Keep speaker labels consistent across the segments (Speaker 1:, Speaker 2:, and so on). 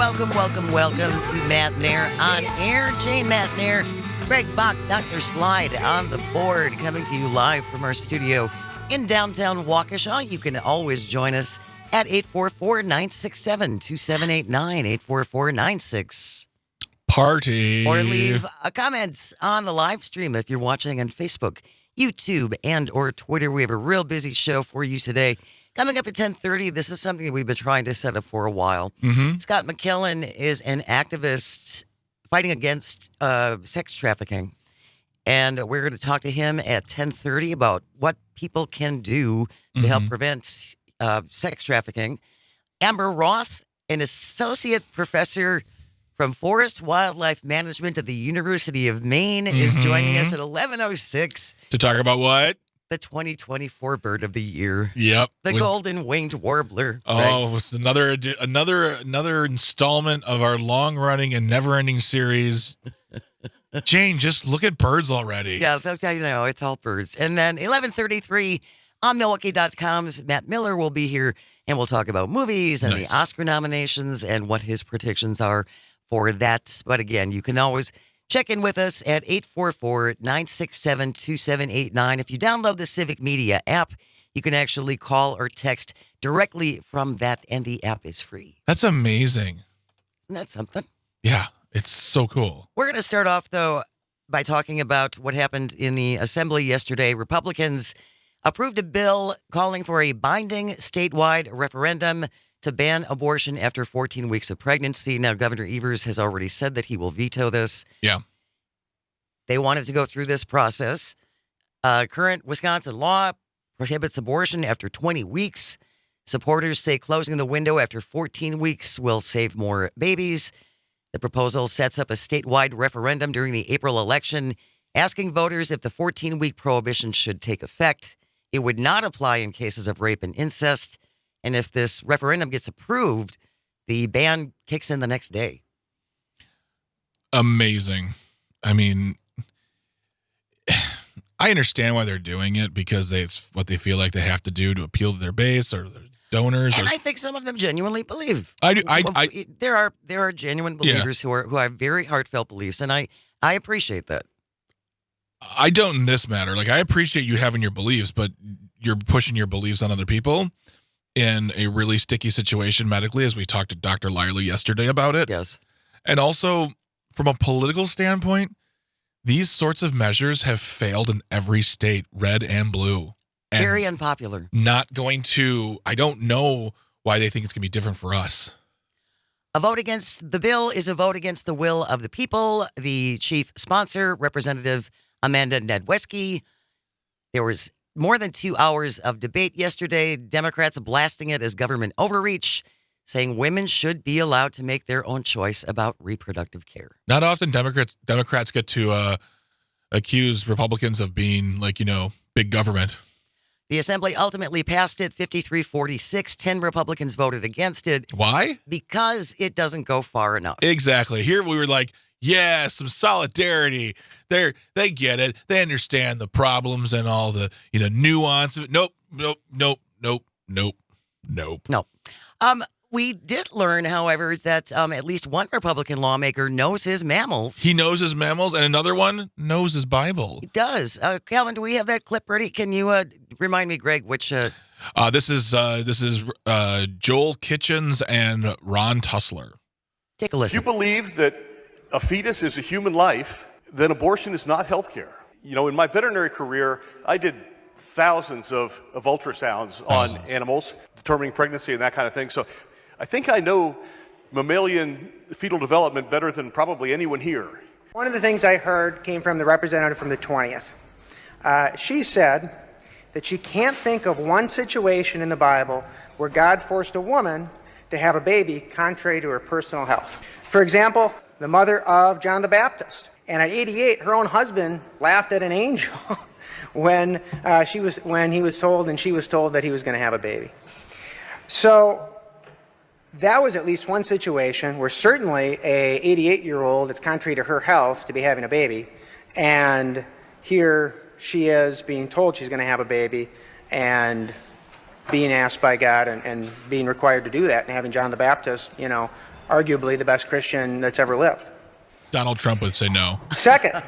Speaker 1: welcome to Matenaer on air. Jane Matenaer, Greg Bach, Dr. Slide on the board, coming to you live from our studio in downtown Waukesha. You can always join us at 844-967-2789, 844-96.
Speaker 2: Party.
Speaker 1: Or leave a comment on the live stream if you're watching on Facebook, YouTube, and or Twitter. We have a real busy show for you today. Coming up at 10:30, this is something that we've been trying to set up for a while.
Speaker 2: Mm-hmm.
Speaker 1: Scott McKellen is an activist fighting against sex trafficking. And we're going to talk to him at 10:30 about what people can do to help prevent sex trafficking. Amber Roth, an associate professor from Forest Wildlife Management at the University of Maine, is joining us at 11:06
Speaker 2: to talk about what?
Speaker 1: The 2024 bird of the year.
Speaker 2: Yep.
Speaker 1: The golden winged warbler.
Speaker 2: Oh, it's another installment of our long-running and never-ending series. Jane, just look at birds already.
Speaker 1: Yeah, that's how you know it's all birds. And then 11:33 on Milwaukee.com's Matt Miller will be here, and we'll talk about movies and the Oscar nominations and what his predictions are for that. But again, you can always check in with us at 844-967-2789. If you download the Civic Media app, you can actually call or text directly from that, and the app is free.
Speaker 2: That's amazing.
Speaker 1: Isn't that something?
Speaker 2: Yeah, it's so cool.
Speaker 1: We're going to start off, though, by talking about what happened in the Assembly yesterday. Republicans approved a bill calling for a binding statewide referendum to ban abortion after 14 weeks of pregnancy. Now, Governor Evers has already said that he will veto this.
Speaker 2: Yeah.
Speaker 1: They wanted to go through this process. Current Wisconsin law prohibits abortion after 20 weeks. Supporters say closing the window after 14 weeks will save more babies. The proposal sets up a statewide referendum during the April election, asking voters if the 14-week prohibition should take effect. It would not apply in cases of rape and incest. And if this referendum gets approved, the ban kicks in the next day.
Speaker 2: Amazing. I mean, I understand why they're doing it, because it's what they feel like they have to do to appeal to their base or their donors.
Speaker 1: And I think some of them genuinely believe.
Speaker 2: I do.
Speaker 1: There are genuine believers who have very heartfelt beliefs, and I appreciate that.
Speaker 2: I don't in this matter. Like, I appreciate you having your beliefs, but you're pushing your beliefs on other people in a really sticky situation medically, as we talked to Dr. Lyerly yesterday about it.
Speaker 1: Yes.
Speaker 2: And also, from a political standpoint, these sorts of measures have failed in every state, red and blue. And
Speaker 1: very unpopular.
Speaker 2: Not going to, I don't know why they think it's going to be different for us.
Speaker 1: A vote against the bill is a vote against the will of the people. The chief sponsor, Representative Amanda Nedweski. There was more than 2 hours of debate yesterday. Democrats blasting it as government overreach, saying women should be allowed to make their own choice about reproductive care.
Speaker 2: Not often Democrats get to accuse Republicans of being big government.
Speaker 1: The Assembly ultimately passed it 53-46. 10 Republicans voted against it.
Speaker 2: Why?
Speaker 1: Because it doesn't go far enough.
Speaker 2: Exactly. Here we were like, yeah, some solidarity. They get it. They understand the problems and all the nuance of it. Nope. We did learn, however, that at least one Republican lawmaker knows his mammals. He knows his mammals, and another one knows his Bible.
Speaker 1: He does. Calvin, do we have that clip ready? Can you remind me, Greg, which?
Speaker 2: This is Joel Kitchens and Ron Tussler.
Speaker 1: Take a listen.
Speaker 3: If you believe that a fetus is a human life, then abortion is not health care. In my veterinary career, I did thousands of ultrasounds on animals, determining pregnancy and that kind of thing. So I think I know mammalian fetal development better than probably anyone here.
Speaker 4: One of the things I heard came from the representative from the 20th. She said that she can't think of one situation in the Bible where God forced a woman to have a baby contrary to her personal health. For example, the mother of John the Baptist. And at 88, her own husband laughed at an angel when he was told and she was told that he was going to have a baby. So that was at least one situation where certainly a 88-year-old, it's contrary to her health to be having a baby, and here she is being told she's going to have a baby and being asked by God and being required to do that, and having John the Baptist, arguably the best Christian that's ever lived.
Speaker 2: Donald Trump would say no.
Speaker 4: Second,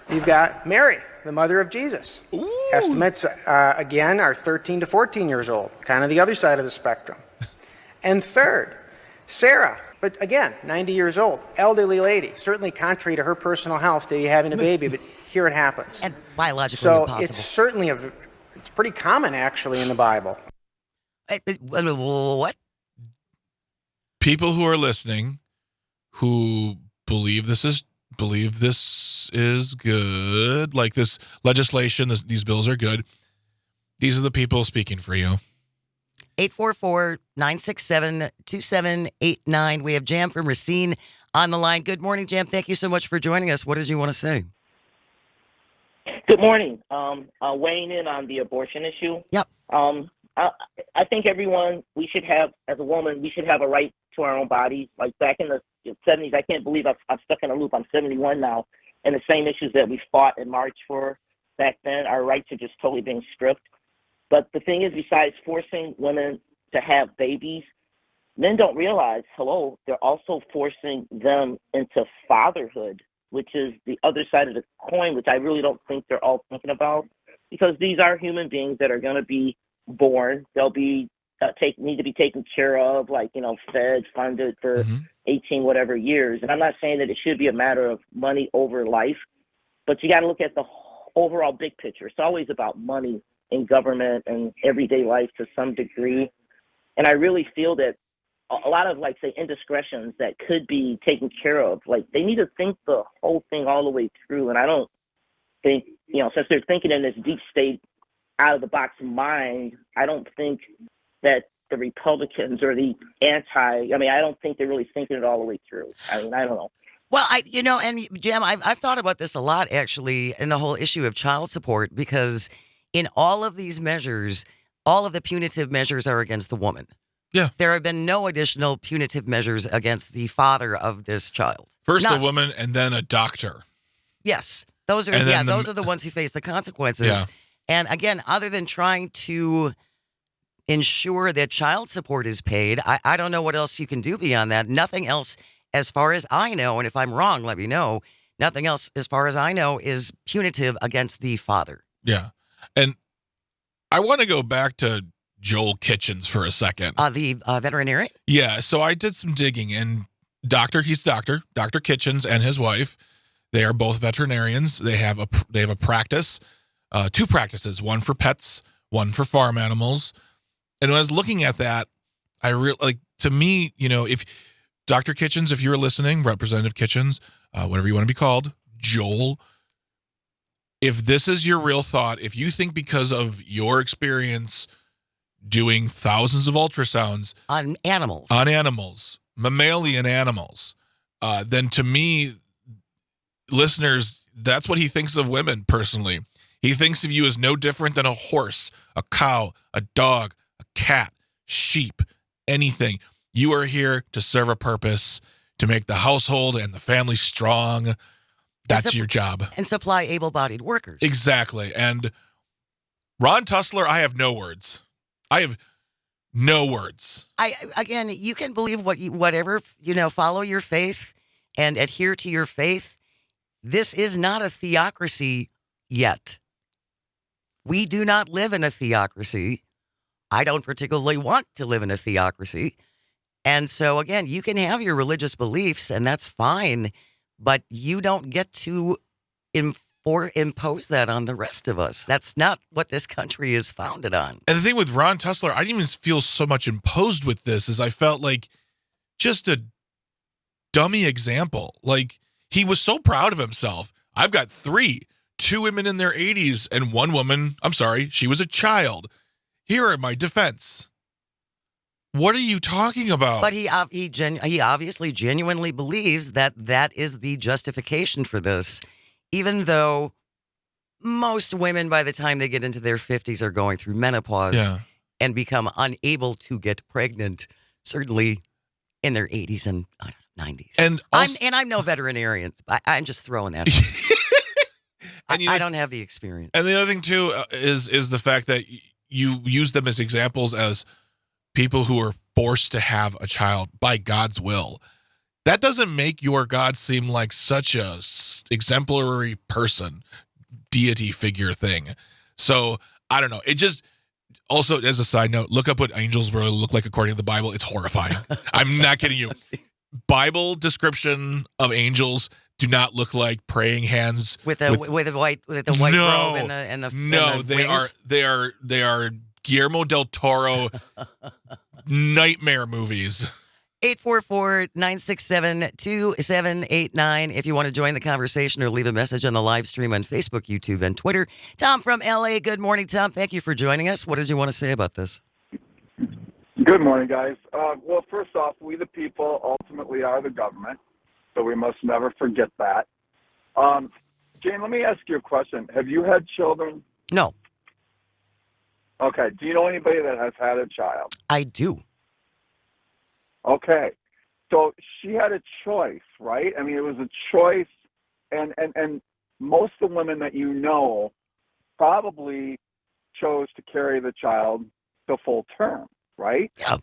Speaker 4: you've got Mary, the mother of Jesus.
Speaker 2: Ooh.
Speaker 4: Estimates, again, are 13 to 14 years old, kind of the other side of the spectrum. And third, Sarah, but again, 90 years old, elderly lady, certainly contrary to her personal health to be having a baby, but here it happens.
Speaker 1: And biologically
Speaker 4: so
Speaker 1: impossible.
Speaker 4: it's certainly it's pretty common actually in the Bible.
Speaker 1: What?
Speaker 2: People who are listening who believe this is good, like this legislation, these bills are good. These are the people speaking for you.
Speaker 1: 844-967-2789. We have Jam from Racine on the line. Good morning, Jam. Thank you so much for joining us. What did you want to say?
Speaker 5: Good morning. Weighing in on the abortion issue.
Speaker 1: Yep.
Speaker 5: I think everyone, we should have, as a woman, we should have a right to our own bodies. Like back in the 70s, I can't believe I'm stuck in a loop. I'm 71 now, and the same issues that we fought and marched for back then, our rights are just totally being stripped. But the thing is, besides forcing women to have babies, men don't realize, they're also forcing them into fatherhood, which is the other side of the coin, which I really don't think they're all thinking about, because these are human beings that are going to be born. They'll be need to be taken care of, fed, funded for 18 whatever years. And I'm not saying that it should be a matter of money over life, but you got to look at the overall big picture. It's always about money in government and everyday life to some degree. And I really feel that a lot of, indiscretions that could be taken care of, they need to think the whole thing all the way through. And I don't think, since they're thinking in this deep state, out of the box mind, I don't think that the Republicans or the I don't think they're really thinking it all the way through. I don't know.
Speaker 1: Well, and Jim, I've thought about this a lot, actually, in the whole issue of child support, because in all of these measures, all of the punitive measures are against the woman.
Speaker 2: Yeah.
Speaker 1: There have been no additional punitive measures against the father of this child.
Speaker 2: First a woman and then a doctor.
Speaker 1: Yes. Those are those are the ones who face the consequences.
Speaker 2: Yeah.
Speaker 1: And again, other than trying to ensure that child support is paid, I don't know what else you can do beyond that. Nothing else, as far as I know, and if I'm wrong, let me know, nothing else, as far as I know, is punitive against the father.
Speaker 2: Yeah. And I want to go back to Joel Kitchens for a second.
Speaker 1: The veterinarian?
Speaker 2: Yeah. So I did some digging, and Dr. Kitchens and his wife, they are both veterinarians. They have a practice, two practices, one for pets, one for farm animals. And when I was looking at that, to me, if Dr. Kitchens, if you're listening, Representative Kitchens, whatever you want to be called, Joel, if this is your real thought, if you think because of your experience doing thousands of ultrasounds
Speaker 1: on animals,
Speaker 2: mammalian animals, then to me, listeners, that's what he thinks of women personally. He thinks of you as no different than a horse, a cow, a dog, a cat, sheep, anything. You are here to serve a purpose, to make the household and the family strong. That's your job.
Speaker 1: And supply able-bodied workers.
Speaker 2: Exactly. And Ron Tussler, I have no words.
Speaker 1: Again, you can believe whatever, follow your faith and adhere to your faith. This is not a theocracy yet. We do not live in a theocracy. I don't particularly want to live in a theocracy. And so, again, you can have your religious beliefs, and that's fine, but you don't get to impose that on the rest of us. That's not what this country is founded on.
Speaker 2: And the thing with Ron Tussler, I didn't even feel so much imposed with this as I felt like just a dummy example. Like, he was so proud of himself. I've got two women in their 80s and one woman, she was a child. Here are my defense. What are you talking about?
Speaker 1: But he obviously genuinely believes that is the justification for this, even though most women by the time they get into their 50s are going through menopause and become unable to get pregnant, certainly in their 80s and 90s.
Speaker 2: And
Speaker 1: I'm no veterinarian. I'm just throwing that. I don't have the experience.
Speaker 2: And the other thing too is the fact that you use them as examples as people who are forced to have a child by God's will. that doesn't make your God seem like such a exemplary person, deity figure thing. So I don't know. It just also, as a side note, look up what angels really look like according to the Bible. It's horrifying. I'm not kidding you. Bible description of angels do not look like praying hands
Speaker 1: with the white robe and the
Speaker 2: they are Guillermo del Toro nightmare movies.
Speaker 1: 844-967-2789 if you want to join the conversation or leave a message on the live stream on Facebook, YouTube, and Twitter. Tom from LA. Good morning, Tom. Thank you for joining us. What did you want to say about this?
Speaker 6: Good morning, guys. Well, first off, we the people ultimately are the government, so we must never forget that. Jane, let me ask you a question. Have you had children?
Speaker 1: No.
Speaker 6: Okay. Do you know anybody that has had a child?
Speaker 1: I do.
Speaker 6: Okay. So she had a choice, right? I mean, it was a choice, and most of the women that you know probably chose to carry the child to full term, right?
Speaker 1: Yeah.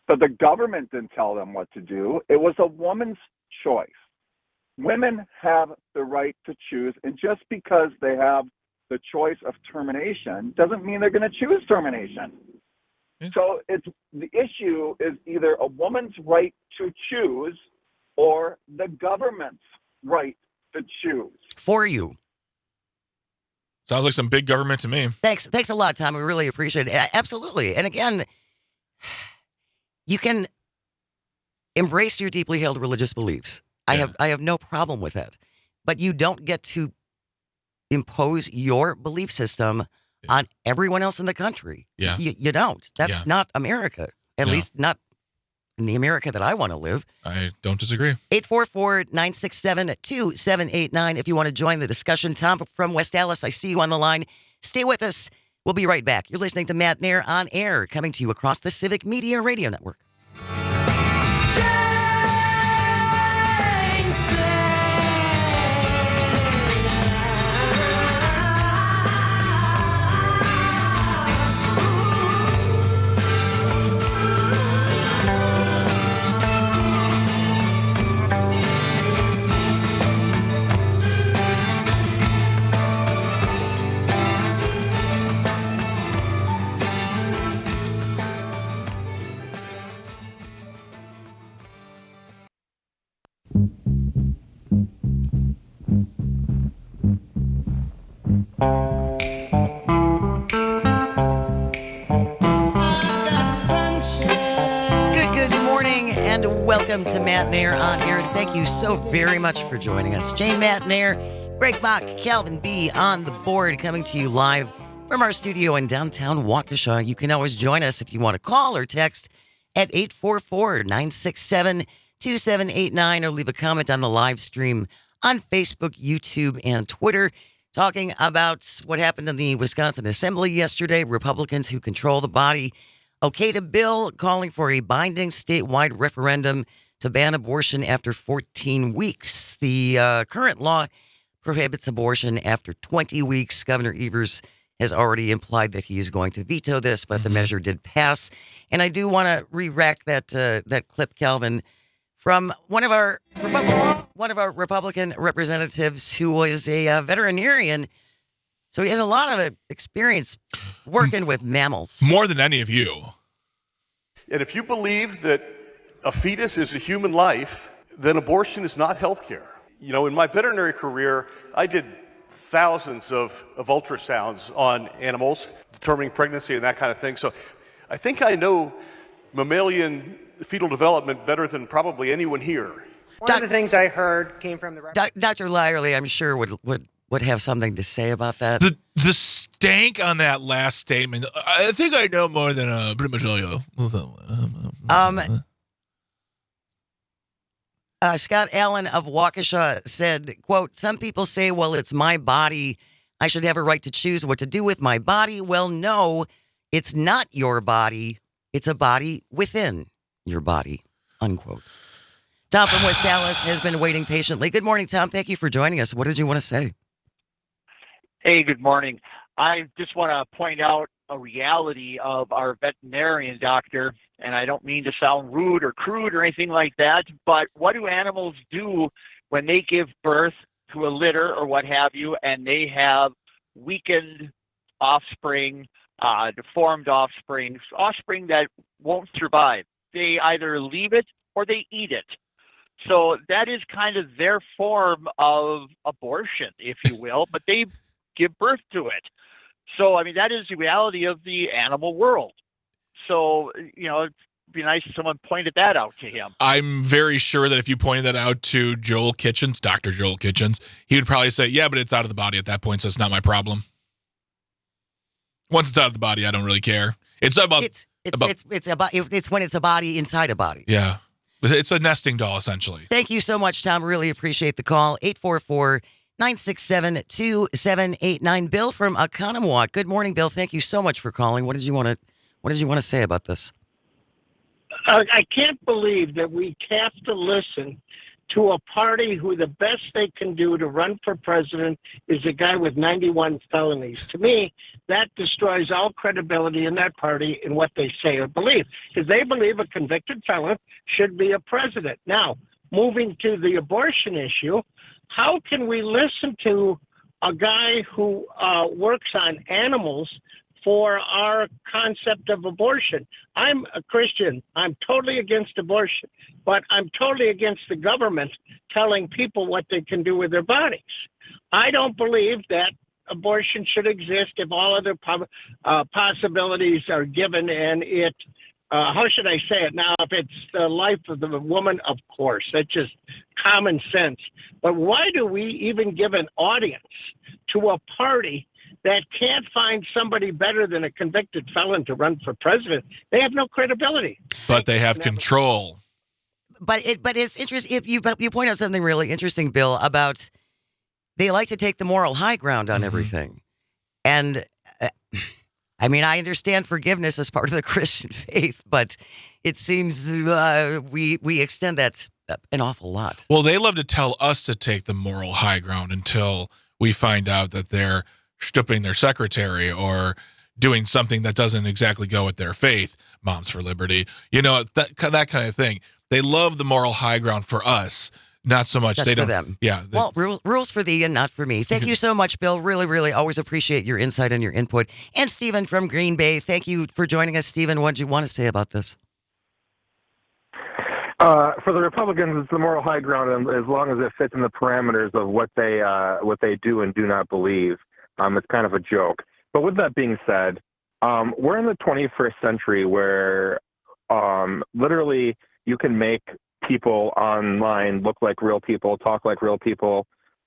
Speaker 6: But the government didn't tell them what to do. It was a woman's choice. Women have the right to choose, and just because they have the choice of termination doesn't mean they're going to choose termination. Yeah. So the issue is either a woman's right to choose or the government's right to choose.
Speaker 1: For you.
Speaker 2: Sounds like some big government to me.
Speaker 1: Thanks a lot, Tom. We really appreciate it. Absolutely. And again, you can embrace your deeply held religious beliefs.
Speaker 2: Yeah.
Speaker 1: I have no problem with that. But you don't get to impose your belief system on everyone else in the country.
Speaker 2: Yeah.
Speaker 1: You don't. That's not America. At least not in the America that I want to live.
Speaker 2: I don't disagree.
Speaker 1: 844-967-2789 if you want to join the discussion. Tom from West Dallas, I see you on the line. Stay with us. We'll be right back. You're listening to Matenaer on Air, coming to you across the Civic Media Radio Network. Welcome to Matenaer on Air. Thank you so very much for joining us. Jane Matenaer, Greg Bach, Calvin B. on the board, coming to you live from our studio in downtown Waukesha. You can always join us if you want to call or text at 844-967-2789 or leave a comment on the live stream on Facebook, YouTube, and Twitter, talking about what happened in the Wisconsin Assembly yesterday. Republicans who control the body okayed a bill calling for a binding statewide referendum to ban abortion after 14 weeks. The current law prohibits abortion after 20 weeks. Governor Evers has already implied that he is going to veto this, but the measure did pass. And I do want to re-rack that clip, Calvin, from one of our Republican representatives who was a veterinarian. So he has a lot of experience working with mammals.
Speaker 2: More than any of you.
Speaker 3: And if you believe that a fetus is a human life, then abortion is not health care. You know, in my veterinary career, I did thousands of ultrasounds on animals, determining pregnancy and that kind of thing. So I think I know mammalian fetal development better than probably anyone here.
Speaker 4: One of the things I heard came from the...
Speaker 1: Dr. Lyerly, I'm sure, would have something to say about that.
Speaker 2: The stank on that last statement. I think I know more than pretty much all you.
Speaker 1: Scott Allen of Waukesha said, quote, "Some people say, well, it's my body. I should have a right to choose what to do with my body. Well, no, it's not your body. It's a body within your body," unquote. Tom from West Dallas has been waiting patiently. Good morning, Tom. Thank you for joining us. What did you want to say?
Speaker 7: Hey, good morning. I just want to point out a reality of our veterinarian doctor. and I don't mean to sound rude or crude or anything like that, but what do animals do when they give birth to a litter or what have you, and they have weakened offspring, deformed offspring that won't survive? They either leave it or they eat it. So that is kind of their form of abortion, if you will, but they give birth to it. So, I mean, that is the reality of the animal world. So, it'd be nice if someone pointed that out to him.
Speaker 2: I'm very sure that if you pointed that out to Joel Kitchens, Dr. Joel Kitchens, he would probably say, yeah, but it's out of the body at that point, so it's not my problem. Once it's out of the body, I don't really care. It's about
Speaker 1: it's when it's a body inside a body.
Speaker 2: Yeah. It's a nesting doll, essentially.
Speaker 1: Thank you so much, Tom. Really appreciate the call. 844-967-2789. Bill from Oconomowoc. Good morning, Bill. Thank you so much for calling. What did you want to say about this?
Speaker 8: I can't believe that we have to listen to a party who the best they can do to run for president is a guy with 91 felonies. To me, that destroys all credibility in that party in what they say or believe, because they believe a convicted felon should be a president. Now, moving to the abortion issue, how can we listen to a guy who works on animals for our concept of abortion? I'm a Christian. I'm totally against abortion, but I'm totally against the government telling people what they can do with their bodies. I don't believe that abortion should exist if all other possibilities are given, and it, how should I say it now? If it's the life of the woman, of course, that's just common sense. But why do we even give an audience to a party that can't find somebody better than a convicted felon to run for president? They have no credibility.
Speaker 2: But they have control.
Speaker 1: But it's interesting. You point out something really interesting, Bill, about they like to take the moral high ground on everything. And I mean, I understand forgiveness as part of the Christian faith, but it seems we extend that an awful lot.
Speaker 2: Well, they love to tell us to take the moral high ground until we find out that they're stooping their secretary or doing something that doesn't exactly go with their faith. Moms for Liberty, that kind of thing. They love the moral high ground for us, not so much.
Speaker 1: Just
Speaker 2: they
Speaker 1: for
Speaker 2: don't.
Speaker 1: them.
Speaker 2: Yeah.
Speaker 1: Rules for thee and not for me. Thank you so much, Bill. Really, really always appreciate your insight and your input. And Stephen from Green Bay, thank you for joining us. Stephen, what did you want to say about this?
Speaker 9: For the Republicans, it's the moral high ground, as long as it fits in the parameters of what they do and do not believe. It's kind of a joke. But with that being said, we're in the 21st century where literally you can make people online look like real people, talk like real people,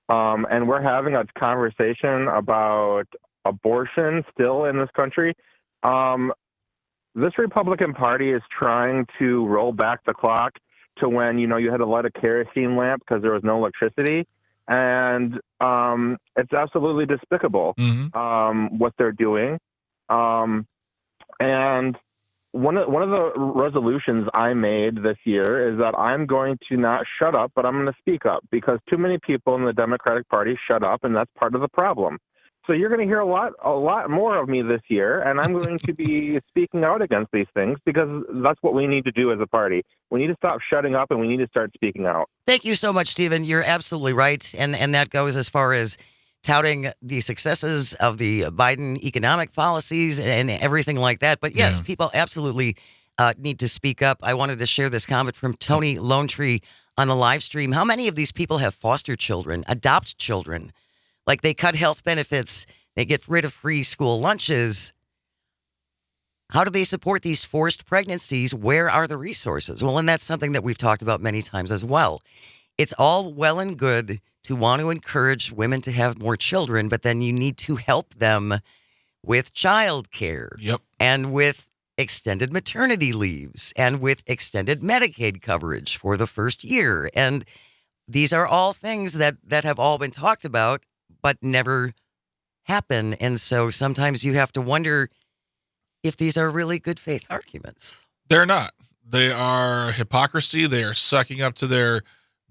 Speaker 9: and we're having a conversation about abortion still in this country. This Republican Party is trying to roll back the clock to when, you had to light a kerosene lamp because there was no electricity. And it's absolutely despicable what they're doing. And one of the resolutions I made this year is that I'm going to not shut up, but I'm going to speak up, because too many people in the Democratic Party shut up, and that's part of the problem. So you're going to hear a lot more of me this year, and I'm going to be speaking out against these things, because that's what we need to do as a party. We need to stop shutting up, and we need to start speaking out.
Speaker 1: Thank you so much, Stephen. You're absolutely right, and that goes as far as touting the successes of the Biden economic policies and everything like that. But yes, people absolutely need to speak up. I wanted to share this comment from Tony Lonetree on the live stream. How many of these people have foster children, adopt children? Like, they cut health benefits, they get rid of free school lunches. How do they support these forced pregnancies? Where are the resources? Well, and that's something that we've talked about many times as well. It's all well and good to want to encourage women to have more children, but then you need to help them with childcare.
Speaker 2: Yep.
Speaker 1: And with extended maternity leaves and with extended Medicaid coverage for the first year. And these are all things that have all been talked about, but never happen. And so sometimes you have to wonder if these are really good faith arguments.
Speaker 2: They're not. They are hypocrisy. They are sucking up to their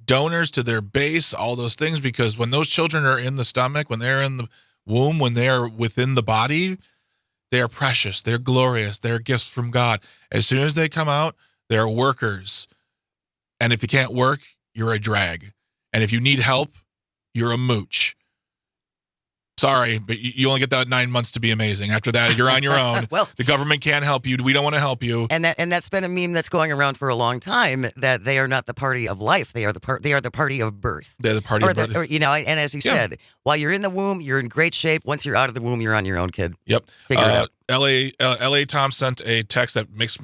Speaker 2: donors, to their base, all those things, because when those children are in the stomach, when they're in the womb, when they're within the body, They are precious. They're glorious. They're gifts from God. As soon as they come out, they're workers. And if you can't work, you're a drag. And if you need help, you're a mooch. Sorry, but you only get that 9 months to be amazing. After that, you're on your own.
Speaker 1: Well,
Speaker 2: the government can't help you. We don't want to help you.
Speaker 1: And that's been a meme that's going around for a long time, that they are not the party of life. They are the party of birth.
Speaker 2: They're the party of birth.
Speaker 1: And as you said, while you're in the womb, you're in great shape. Once you're out of the womb, you're on your own, kid.
Speaker 2: Yep.
Speaker 1: Figure it out.
Speaker 2: LA Tom sent a text that makes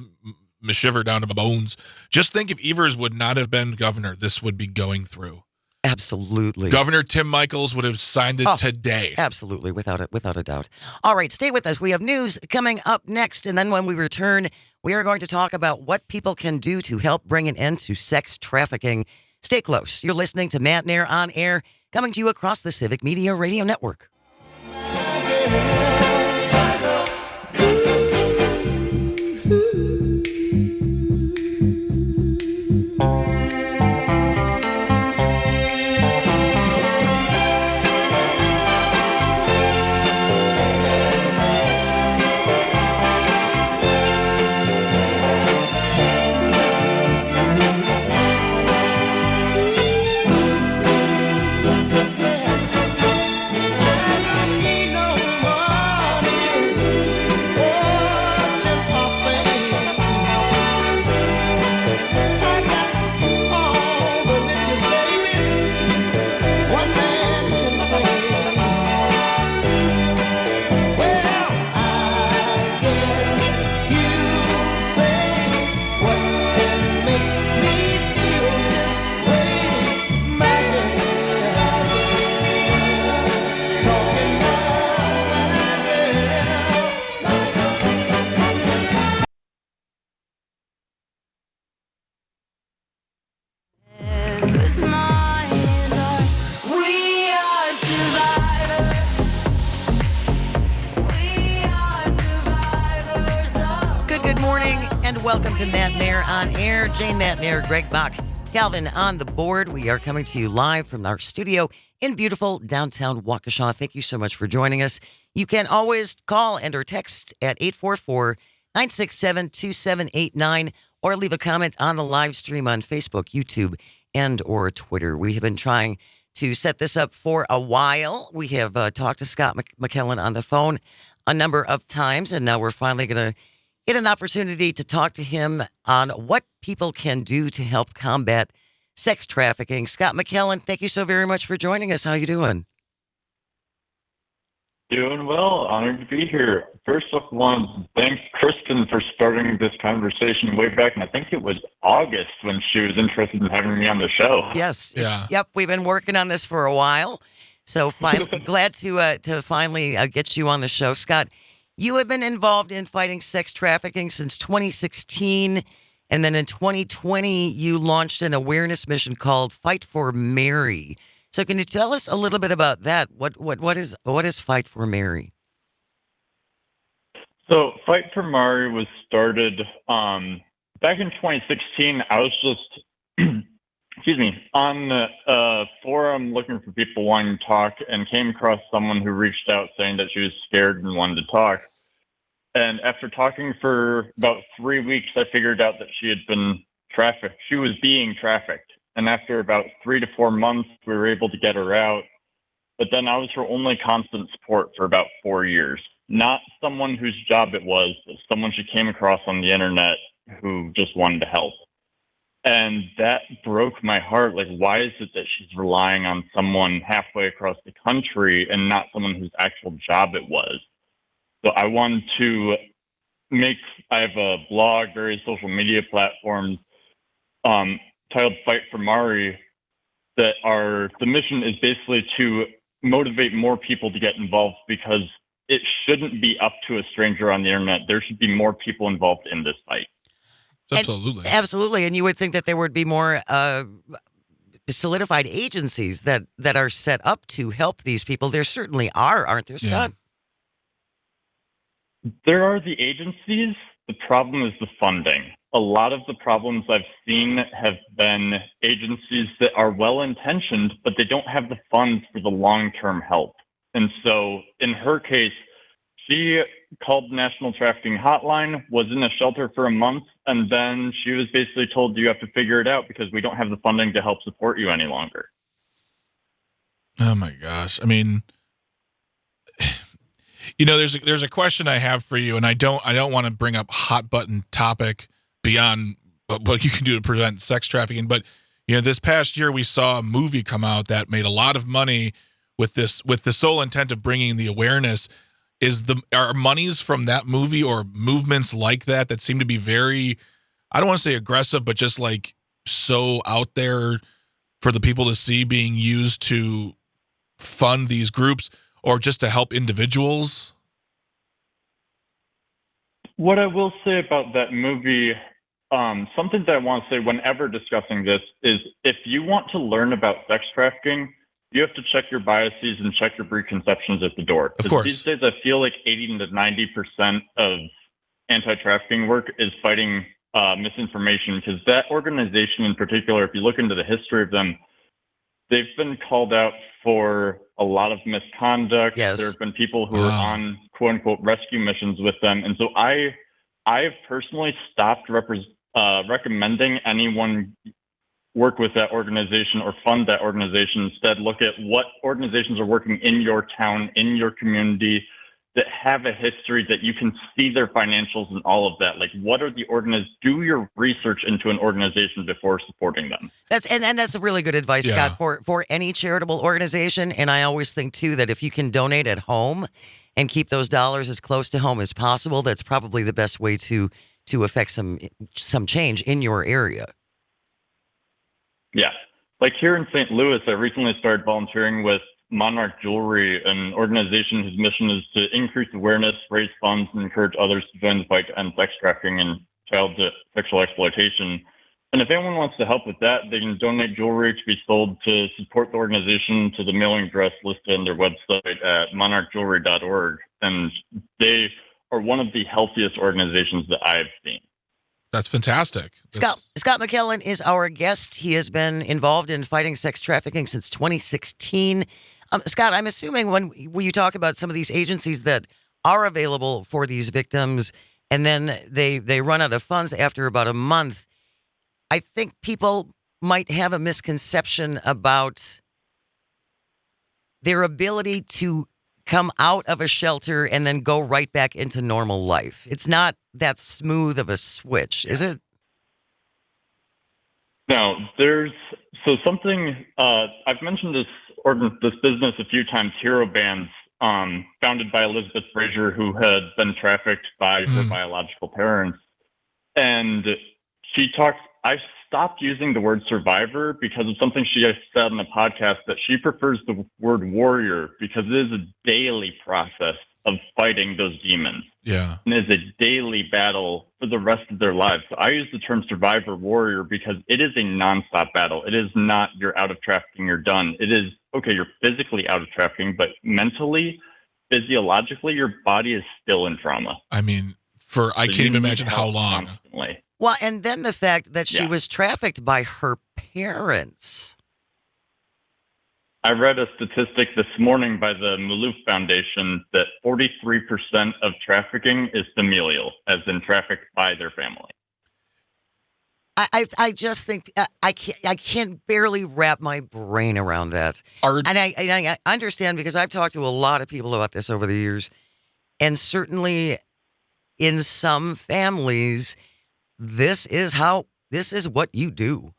Speaker 2: me shiver down to my bones. Just think, if Evers would not have been governor, this would be going through.
Speaker 1: Absolutely.
Speaker 2: Governor Tim Michaels would have signed it today.
Speaker 1: Absolutely, without a doubt. All right, stay with us. We have news coming up next, and then when we return, we are going to talk about what people can do to help bring an end to sex trafficking. Stay close. You're listening to Matenaer on Air, coming to you across the Civic Media Radio Network. Good morning, and welcome to Matenaer on Air. Jane Matenaer, Greg Bach, Calvin on the board. We are coming to you live from our studio in beautiful downtown Waukesha. Thank you so much for joining us. You can always call and or text at 844-967-2789 or leave a comment on the live stream on Facebook, YouTube, and or Twitter. We have been trying to set this up for a while. We have talked to Scott McKellen on the phone a number of times, and now we're finally going to get an opportunity to talk to him on what people can do to help combat sex trafficking. Scott McKellen, thank you so very much for joining us. How you doing?
Speaker 10: Doing well. Honored to be here. First off, I want to thank Kristen for starting this conversation way back, and I think it was August when she was interested in having me on the show.
Speaker 1: Yes.
Speaker 2: Yeah.
Speaker 1: Yep. We've been working on this for a while, so glad to finally get you on the show, Scott. You have been involved in fighting sex trafficking since 2016, and then in 2020, you launched an awareness mission called Fight for Mary. So, can you tell us a little bit about that? What is Fight for Mary?
Speaker 10: So, Fight for Mary was started back in 2016. I was just, excuse me, on a forum looking for people wanting to talk, and came across someone who reached out saying that she was scared and wanted to talk. And after talking for about 3 weeks, I figured out that she had been trafficked. She was being trafficked. And after about 3 to 4 months, we were able to get her out. But then I was her only constant support for about 4 years. Not someone whose job it was, but someone she came across on the internet who just wanted to help. And that broke my heart. Like, why is it that she's relying on someone halfway across the country and not someone whose actual job it was? So I wanted to I have a blog, various social media platforms, titled Fight for Mari, the mission is basically to motivate more people to get involved, because it shouldn't be up to a stranger on the internet. There should be more people involved in this fight.
Speaker 2: Absolutely.
Speaker 1: Absolutely. And you would think that there would be more solidified agencies that are set up to help these people. There certainly are, aren't there, Scott?
Speaker 10: Yeah. There are the agencies. The problem is the funding. A lot of the problems I've seen have been agencies that are well-intentioned, but they don't have the funds for the long-term help. And so in her case, She called the National Trafficking Hotline, was in a shelter for a month, and then she was basically told, you have to figure it out because we don't have the funding to help support you any longer.
Speaker 2: Oh my gosh. I mean, there's a question I have for you, and I don't want to bring up hot button topic beyond what you can do to prevent sex trafficking, but this past year we saw a movie come out that made a lot of money with the sole intent of bringing the awareness. Are monies from that movie or movements like that seem to be very, I don't want to say aggressive, but just like so out there for the people to see, being used to fund these groups or just to help individuals?
Speaker 10: What I will say about that movie, something that I want to say whenever discussing this is, if you want to learn about sex trafficking, you have to check your biases and check your preconceptions at the door.
Speaker 2: Of course.
Speaker 10: These days, I feel like 80 to 90% of anti-trafficking work is fighting misinformation, because that organization in particular, if you look into the history of them, they've been called out for a lot of misconduct.
Speaker 1: Yes.
Speaker 10: There have been people who are on quote-unquote rescue missions with them. And so I have personally stopped recommending anyone work with that organization or fund that organization. Instead, look at what organizations are working in your town, in your community, that have a history, that you can see their financials and all of that. Like, what are the do your research into an organization before supporting them.
Speaker 1: That's a really good advice, Scott, for any charitable organization. And I always think too that if you can donate at home and keep those dollars as close to home as possible, that's probably the best way to affect some change in your area.
Speaker 10: Yeah. Like here in St. Louis, I recently started volunteering with Monarch Jewelry, an organization whose mission is to increase awareness, raise funds, and encourage others to join the fight to end sex trafficking and child sexual exploitation. And if anyone wants to help with that, they can donate jewelry to be sold to support the organization to the mailing address listed on their website at monarchjewelry.org. And they are one of the healthiest organizations that I've seen.
Speaker 2: That's fantastic.
Speaker 1: Scott McKellen is our guest. He has been involved in fighting sex trafficking since 2016. Scott, I'm assuming when you talk about some of these agencies that are available for these victims and then they run out of funds after about a month, I think people might have a misconception about their ability to come out of a shelter and then go right back into normal life. It's not that smooth of a switch, is it?
Speaker 10: No, something I've mentioned this business a few times, Hero Bands, founded by Elizabeth Fraser, who had been trafficked by her biological parents. And she talks, I stopped using the word survivor because of something she said in a podcast, that she prefers the word warrior because it is a daily process of fighting those demons.
Speaker 2: Yeah.
Speaker 10: And it's a daily battle for the rest of their lives. So I use the term survivor warrior because it is a nonstop battle. It is not you're out of trafficking, you're done. It is, okay, you're physically out of trafficking, but mentally, physiologically, your body is still in trauma.
Speaker 2: I mean, I can't even imagine how long.
Speaker 10: Constantly.
Speaker 1: Well, and then the fact that she was trafficked by her parents.
Speaker 10: I read a statistic this morning by the Maloof Foundation that 43% of trafficking is familial, as in trafficked by their family.
Speaker 1: I just think I can't barely wrap my brain around that. And I understand, because I've talked to a lot of people about this over the years, and certainly in some families, this is what you do.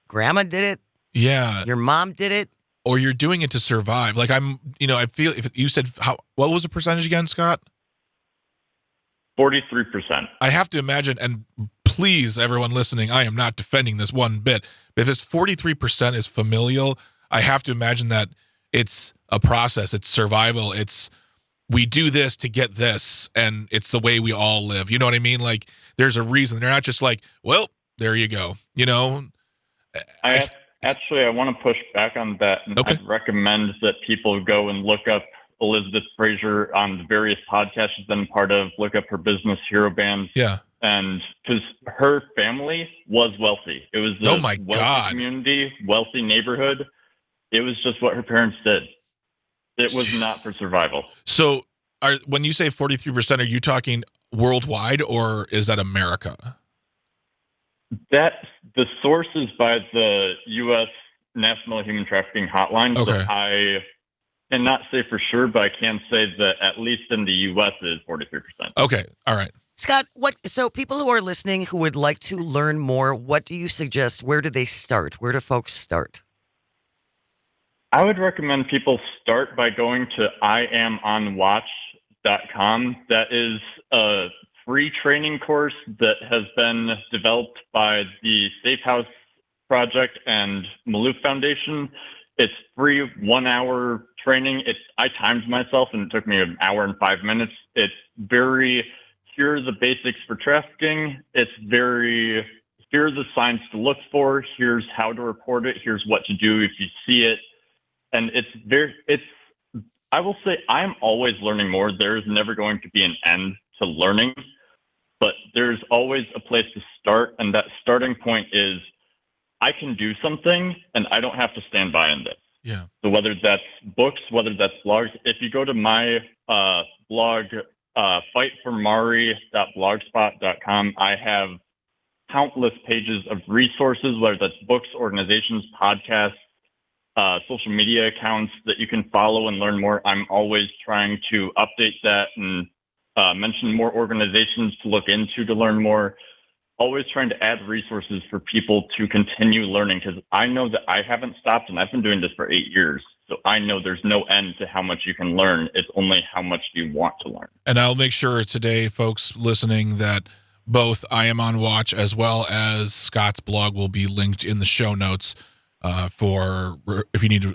Speaker 1: Grandma did it.
Speaker 2: Yeah.
Speaker 1: Your mom did it.
Speaker 2: Or you're doing it to survive. Like I feel, if you said what was the percentage again, Scott?
Speaker 10: 43%.
Speaker 2: I have to imagine, and please, everyone listening, I am not defending this one bit. But if it's 43% is familial, I have to imagine that it's a process. It's survival. We do this to get this, and it's the way we all live. You know what I mean? Like, there's a reason. They're not just like, well, there you go.
Speaker 10: I want to push back on that. And
Speaker 2: okay.
Speaker 10: I'd recommend that people go and look up Elizabeth Fraser on the various podcasts she's been part of. Look up her business, Hero Bands.
Speaker 2: Yeah.
Speaker 10: And because her family was wealthy. It was a wealthy community, wealthy neighborhood. It was just what her parents did. It was not for survival.
Speaker 2: So when you say 43%, are you talking worldwide or is that America?
Speaker 10: That the source is by the U.S. National Human Trafficking Hotline.
Speaker 2: Okay.
Speaker 10: So I cannot say for sure, but I can say that at least in the U.S. it is 43%.
Speaker 2: Okay. All right.
Speaker 1: Scott, so people who are listening who would like to learn more, what do you suggest? Where do they start? Where do folks start?
Speaker 10: I would recommend people start by going to iamonwatch.com. That is a free training course that has been developed by the Safe House Project and Maloof Foundation. It's free 1 hour training. I timed myself and it took me an hour and 5 minutes. It's very, here are the basics for trafficking. It's very, here are the signs to look for. Here's how to report it. Here's what to do if you see it. And I will say I'm always learning more. There's never going to be an end to learning, but there's always a place to start. And that starting point is I can do something and I don't have to stand by in this.
Speaker 2: Yeah.
Speaker 10: So whether that's books, whether that's blogs, if you go to my blog, fightformari.blogspot.com, I have countless pages of resources, whether that's books, organizations, podcasts, social media accounts that you can follow and learn more. I'm always trying to update that and mention more organizations to look into to learn more. Always trying to add resources for people to continue learning, because I know that I haven't stopped and I've been doing this for 8 years. So I know there's no end to how much you can learn. It's only how much do you want to learn.
Speaker 2: And I'll make sure today, folks listening, that both I Am on Watch as well as Scott's blog will be linked in the show notes for if you need to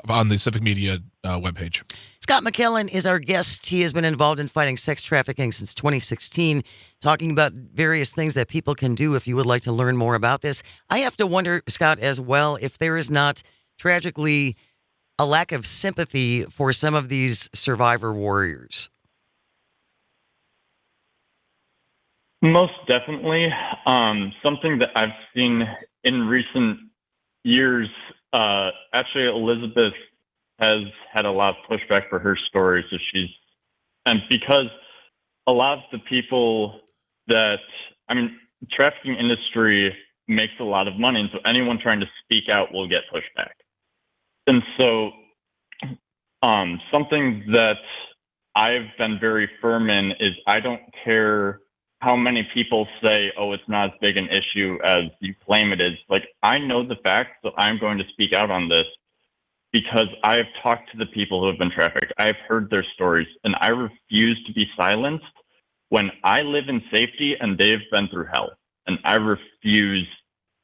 Speaker 2: on the Civic Media webpage.
Speaker 1: Scott McKellen is our guest. He has been involved in fighting sex trafficking since 2016, talking about various things that people can do if you would like to learn more about this. I have to wonder, Scott, as well, if there is not tragically a lack of sympathy for some of these survivor warriors.
Speaker 10: Most definitely. Something that I've seen in recent years, actually Elizabeth has had a lot of pushback for her story. So and because a lot of the people trafficking industry makes a lot of money. And so anyone trying to speak out will get pushback. And so something that I've been very firm in is I don't care how many people say, oh, it's not as big an issue as you claim it is. Like, I know the facts, so I'm going to speak out on this because I've talked to the people who have been trafficked. I've heard their stories, and I refuse to be silenced when I live in safety and they've been through hell. And I refuse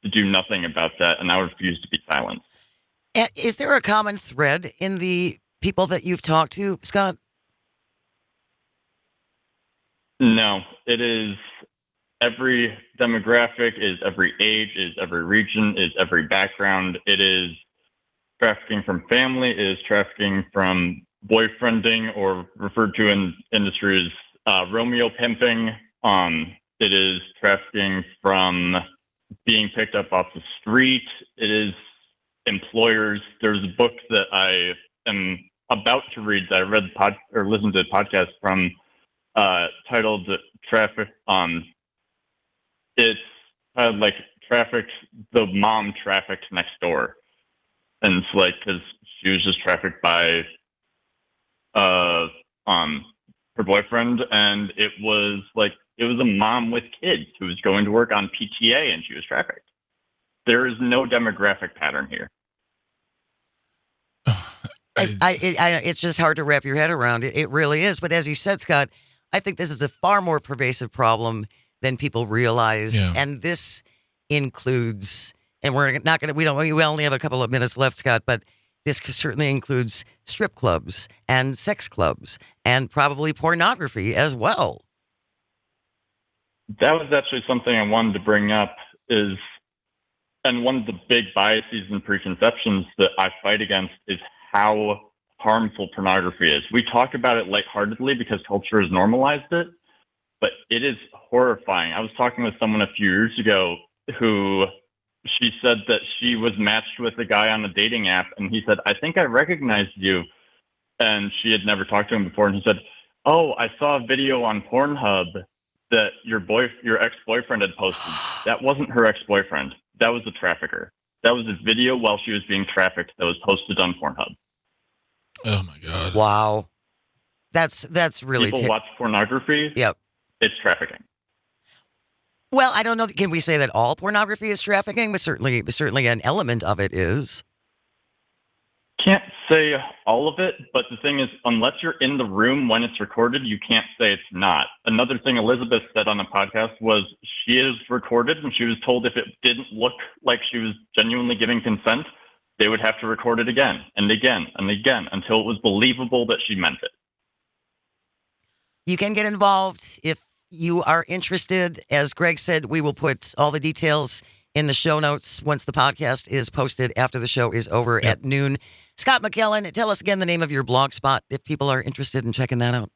Speaker 10: to do nothing about that, and I refuse to be silenced.
Speaker 1: Is there a common thread in the people that you've talked to, Scott?
Speaker 10: No, it is every demographic, is every age, is every region, is every background. It is trafficking from family, it is trafficking from boyfriending, or referred to in industry as Romeo pimping. It is trafficking from being picked up off the street. It is employers. There's a book that I am about to read that I read listened to a podcast from, titled Traffic. It's like trafficked, the mom trafficked next door. And it's like, because she was just trafficked by her boyfriend, and it was a mom with kids who was going to work on PTA, and she was trafficked. There is no demographic pattern here.
Speaker 1: It's just hard to wrap your head around it. It really is. But as you said, Scott, I think this is a far more pervasive problem than people realize.
Speaker 2: Yeah.
Speaker 1: And this includes, and we're not going to, we only have a couple of minutes left, Scott, but this certainly includes strip clubs and sex clubs and probably pornography as well.
Speaker 10: That was actually something I wanted to bring up and one of the big biases and preconceptions that I fight against is how harmful pornography is. We talk about it lightheartedly because culture has normalized it, but it is horrifying. I was talking with someone a few years ago who she said that she was matched with a guy on a dating app, and he said, I think I recognized you. And she had never talked to him before, and he said, Oh, I saw a video on Pornhub that your ex-boyfriend had posted. That wasn't her ex-boyfriend. That was the trafficker. That was a video while she was being trafficked that was posted on Pornhub.
Speaker 2: Oh my God.
Speaker 1: Wow. That's really
Speaker 10: People watch pornography.
Speaker 1: Yep.
Speaker 10: It's trafficking.
Speaker 1: Well, I don't know. Can we say that all pornography is trafficking? But certainly an element of it is.
Speaker 10: Can't say all of it, but the thing is, unless you're in the room when it's recorded, you can't say it's not. Another thing Elizabeth said on the podcast was she is recorded, and she was told if it didn't look like she was genuinely giving consent, they would have to record it again and again and again until it was believable that she meant it.
Speaker 1: You can get involved if you are interested. As Greg said, we will put all the details in the show notes once the podcast is posted after the show is over at noon. Scott McKellen, tell us again the name of your blog spot if people are interested in checking that out.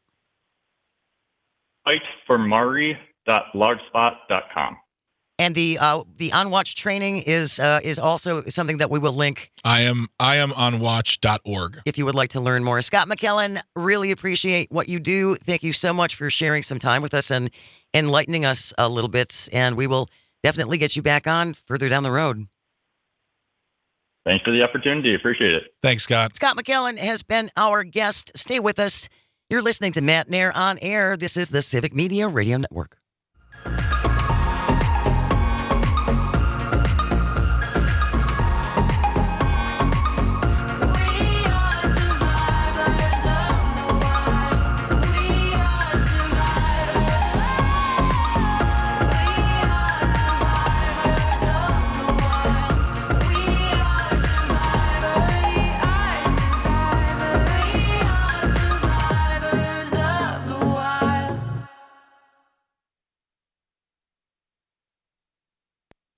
Speaker 10: Fightformari.blogspot.com.
Speaker 1: And the On Watch training is also something that we will link.
Speaker 2: I am onwatch.org.
Speaker 1: If you would like to learn more. Scott McKellen, really appreciate what you do. Thank you so much for sharing some time with us and enlightening us a little bit. And we will definitely get you back on further down the road.
Speaker 10: Thanks for the opportunity. Appreciate it.
Speaker 2: Thanks, Scott.
Speaker 1: Scott McKellen has been our guest. Stay with us. You're listening to Matenaer on Air. This is the Civic Media Radio Network.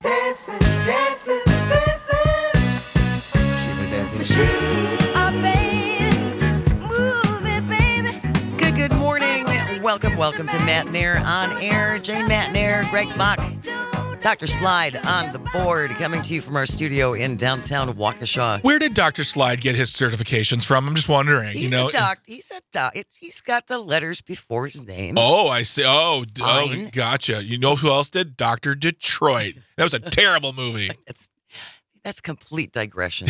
Speaker 11: Dancing, dancing, dancing. She's a dancing machine. Oh, baby, move it, baby.
Speaker 1: Good morning. Welcome to Matenaer on Air. Jane Matenaer, Greg Bach, Dr. Slide on the board, coming to you from our studio in downtown Waukesha.
Speaker 2: Where did Dr. Slide get his certifications from? I'm just wondering.
Speaker 1: He's a doctor. He's got the letters before his name.
Speaker 2: Oh, I see. Oh,
Speaker 1: Fine.
Speaker 2: Gotcha. You know who else did? Dr. Detroit. That was a terrible movie.
Speaker 1: That's complete digression.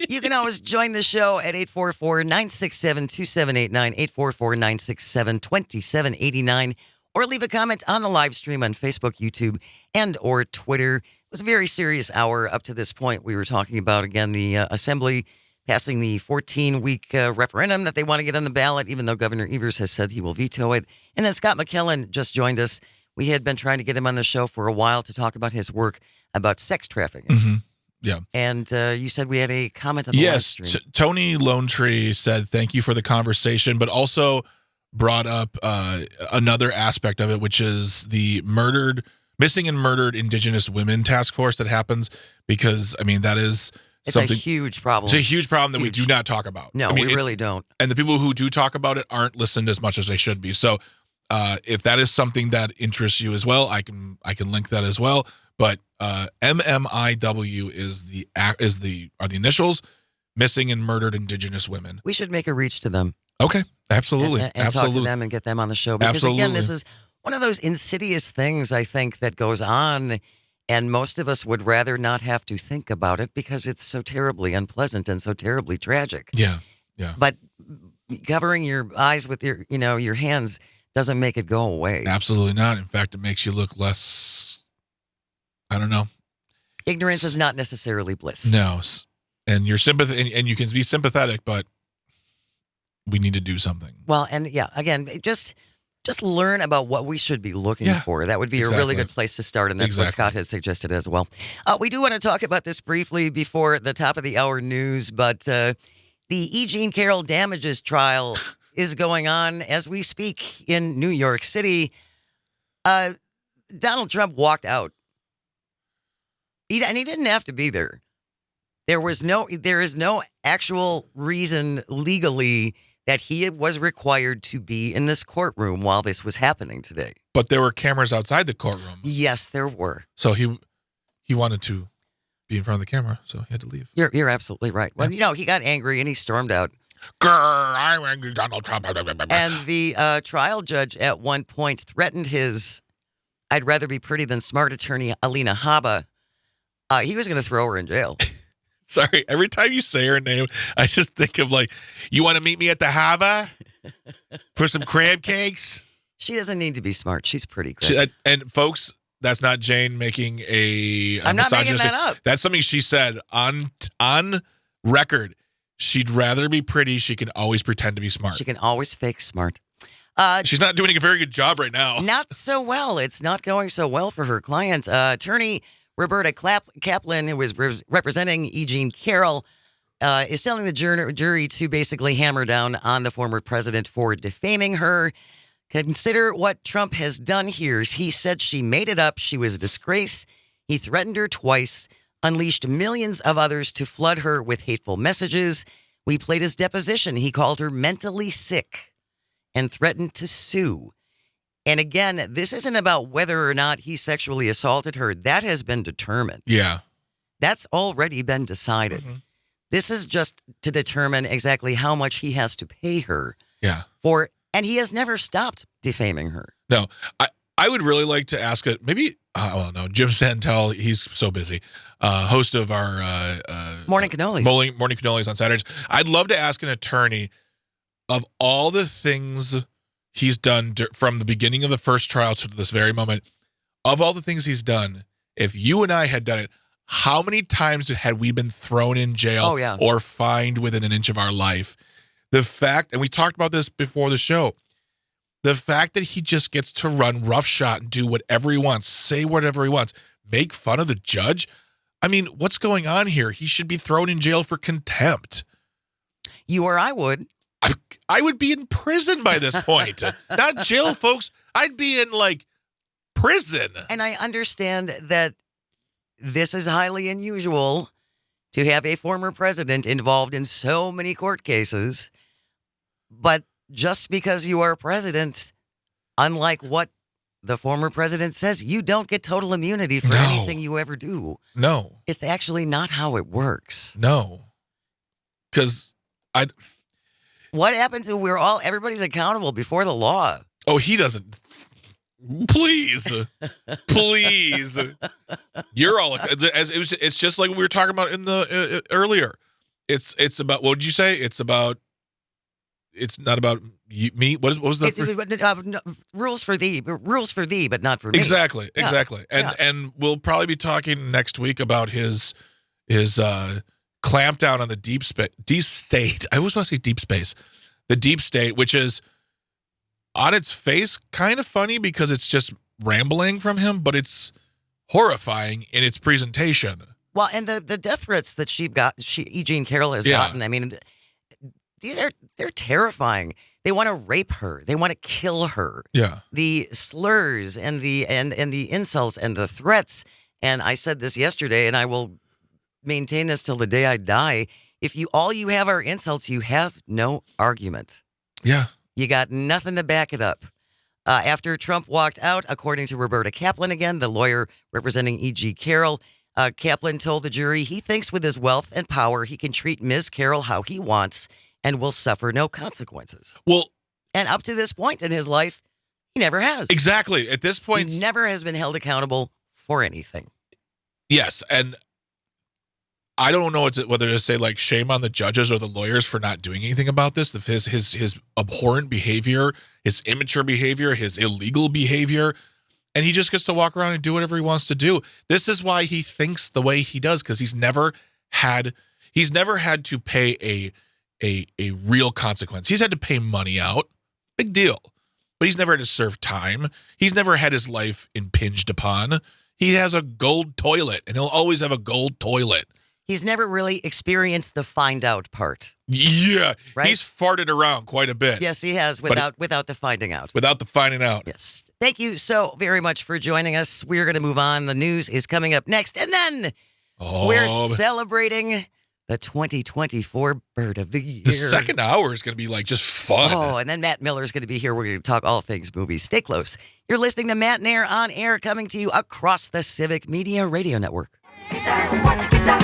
Speaker 1: You can always join the show at 844-967-2789, 844-967-2789, or leave a comment on the live stream on Facebook, YouTube, and or Twitter. It was a very serious hour up to this point. We were talking about, again, the Assembly passing the 14-week referendum that they want to get on the ballot, even though Governor Evers has said he will veto it. And then Scott McKellen just joined us. We had been trying to get him on the show for a while to talk about his work about sex trafficking.
Speaker 2: Mm-hmm. Yeah.
Speaker 1: And you said we had a comment on the live stream.
Speaker 2: Yes. Tony Lone Tree said, thank you for the conversation, but also brought up another aspect of it, which is the missing and murdered Indigenous women task force that happens because, I mean, that is something.
Speaker 1: It's a huge problem.
Speaker 2: It's a huge problem that we do not talk about.
Speaker 1: No,
Speaker 2: I mean,
Speaker 1: we really don't.
Speaker 2: And the people who do talk about it aren't listened as much as they should be. So if that is something that interests you as well, I can link that as well. But MMIW are the initials, missing and murdered Indigenous women.
Speaker 1: We should make a reach to them.
Speaker 2: Okay, absolutely.
Speaker 1: And
Speaker 2: absolutely.
Speaker 1: talk to them and get them on the show. Because again, this is one of those insidious things, I think, that goes on. And most of us would rather not have to think about it because it's so terribly unpleasant and so terribly tragic.
Speaker 2: Yeah, yeah.
Speaker 1: But covering your eyes with your hands doesn't make it go away.
Speaker 2: Absolutely not. In fact, it makes you look less, I don't know.
Speaker 1: Ignorance is not necessarily bliss.
Speaker 2: No. And you're and you can be sympathetic, but we need to do something.
Speaker 1: Well, and yeah, again, just learn about what we should be looking for. That would be a really good place to start, and that's what Scott had suggested as well. We do want to talk about this briefly before the top of the hour news, but the E. Jean Carroll damages trial is going on as we speak in New York City. Donald Trump walked out. And he didn't have to be there. There is no actual reason legally that he was required to be in this courtroom while this was happening today.
Speaker 2: But there were cameras outside the courtroom.
Speaker 1: Yes, there were.
Speaker 2: So he wanted to be in front of the camera, so he had to leave.
Speaker 1: You're absolutely right. Well, he got angry and he stormed out.
Speaker 2: Grr, I'm angry, Donald Trump.
Speaker 1: And the trial judge at one point threatened his I'd rather be pretty than smart attorney, Alina Habba. He was going to throw her in jail.
Speaker 2: Sorry, every time you say her name, I just think of like, you want to meet me at the Hava for some crab cakes?
Speaker 1: She doesn't need to be smart. She's pretty great.
Speaker 2: And folks, that's not Jane making
Speaker 1: I'm not making that up.
Speaker 2: That's something she said on record. She'd rather be pretty. She can always pretend to be smart.
Speaker 1: She can always fake smart.
Speaker 2: She's not doing a very good job right now.
Speaker 1: Not so well. It's not going so well for her client. Attorney Roberta Kaplan, who was representing E. Jean Carroll, is telling the jury to basically hammer down on the former president for defaming her. Consider what Trump has done here. He said she made it up. She was a disgrace. He threatened her twice, unleashed millions of others to flood her with hateful messages. We played his deposition. He called her mentally sick and threatened to sue. And again, this isn't about whether or not he sexually assaulted her. That has been determined.
Speaker 2: Yeah.
Speaker 1: That's already been decided.
Speaker 2: Mm-hmm.
Speaker 1: This is just to determine exactly how much he has to pay her.
Speaker 2: Yeah.
Speaker 1: And he has never stopped defaming her.
Speaker 2: No, I would really like to ask it. Maybe, no, Jim Santel, he's so busy, host of our
Speaker 1: Morning Cannolis.
Speaker 2: Morning Cannolis on Saturdays. I'd love to ask an attorney of all the things he's done from the beginning of the first trial to this very moment, of all the things he's done, if you and I had done it, how many times had we been thrown in jail or fined within an inch of our life? The fact, and we talked about this before the show, the fact that he just gets to run roughshod and do whatever he wants, say whatever he wants, make fun of the judge. I mean, what's going on here? He should be thrown in jail for contempt.
Speaker 1: You or I would.
Speaker 2: I would be in prison by this point. Not jail, folks. I'd be in, like, prison.
Speaker 1: And I understand that this is highly unusual to have a former president involved in so many court cases. But just because you are president, unlike what the former president says, you don't get total immunity for anything you ever do.
Speaker 2: No.
Speaker 1: It's actually not how it works.
Speaker 2: No. Because
Speaker 1: what happens if everybody's accountable before the law?
Speaker 2: Oh, he doesn't. Please. Please. You're all, it's just like we were talking about in the earlier. It's about, what did you say? It's not about me. What was the
Speaker 1: rules for thee, but not for me.
Speaker 2: Exactly.
Speaker 1: Yeah.
Speaker 2: Exactly. And we'll probably be talking next week about his clampdown on the deep state. I always want to say deep space. The deep state, which is on its face kind of funny because it's just rambling from him, but it's horrifying in its presentation.
Speaker 1: Well, and the death threats that E. Jean Carroll has gotten, I mean, they're terrifying. They want to rape her. They want to kill her.
Speaker 2: Yeah.
Speaker 1: The slurs and the insults and the threats. And I said this yesterday, and I will maintain this till the day I die. If all you have are insults, you have no argument.
Speaker 2: Yeah.
Speaker 1: You got nothing to back it up. After Trump walked out, according to Roberta Kaplan again, the lawyer representing E.G. Carroll, Kaplan told the jury he thinks with his wealth and power he can treat Ms. Carroll how he wants and will suffer no consequences.
Speaker 2: Well,
Speaker 1: and up to this point in his life, he never has.
Speaker 2: Exactly. At this point,
Speaker 1: he never has been held accountable for anything.
Speaker 2: Yes, and I don't know whether to say like shame on the judges or the lawyers for not doing anything about this. His abhorrent behavior, his immature behavior, his illegal behavior, and he just gets to walk around and do whatever he wants to do. This is why he thinks the way he does, because he's never had to pay a real consequence. He's had to pay money out, big deal, but he's never had to serve time. He's never had his life impinged upon. He has a gold toilet, and he'll always have a gold toilet.
Speaker 1: He's never really experienced the find out part.
Speaker 2: Yeah,
Speaker 1: right?
Speaker 2: He's farted around quite a bit.
Speaker 1: Yes, he has, without the finding out.
Speaker 2: Without the finding out.
Speaker 1: Yes. Thank you so very much for joining us. We're going to move on. The news is coming up next, and then we're celebrating the 2024 Bird of the Year.
Speaker 2: The second hour is going to be like just fun.
Speaker 1: Oh, and then Matt Miller's going to be here. We're going to talk all things movies. Stay close. You're listening to Matenaer on air, coming to you across the Civic Media Radio Network.
Speaker 11: Get down,